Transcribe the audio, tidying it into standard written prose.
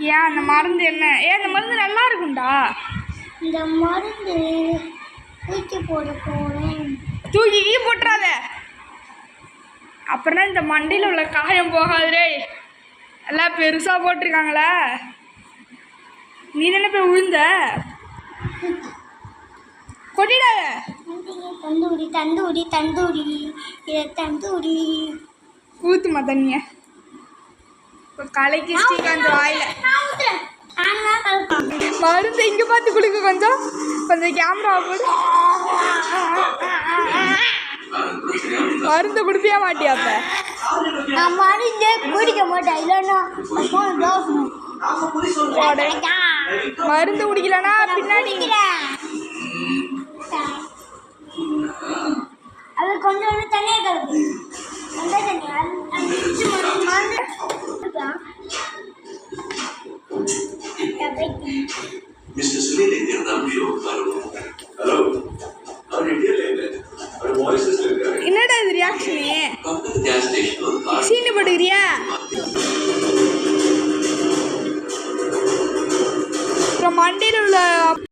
ஏன் அந்த மருந்து என்ன? அந்த மருந்து நல்லா இருக்கும்டா. இந்த மருந்து தூக்கி போட போறேன். தூக்கி போட்டுறாத, அப்புறம் இந்த மண்டையில் உள்ள காயம் போகாதுரே. எல்லாம் பெருசாக போட்டிருக்காங்களா? நீ தானே போய் விழுந்த. கொட்டிடாத. தந்தூரி தந்தூரி தந்தூரி தந்தூரி ஊத்துமா தண்ணிய. இப்போ கலைக்கு ஸ்ரீகாந்த் வாயில மருந்து இங்கே பார்த்து குளிக்க. கொஞ்சம் கேமரா போடு. மருந்து குடிப்பியா மாட்டியா? அப்ப நான் மருந்து குடிக்க மாட்டேன். இல்லைன்னா மருந்து குடிக்கலன்னா பின்னாடி அது கொஞ்சம் தண்ணியா கலக்கு. Mr. Sunil Indian show. Hello. How did you like that? Our voices are good. என்னடா இது ரியாக்ஷனே? Gas station. சீனி போடுறியா? மண்டையில் உள்ள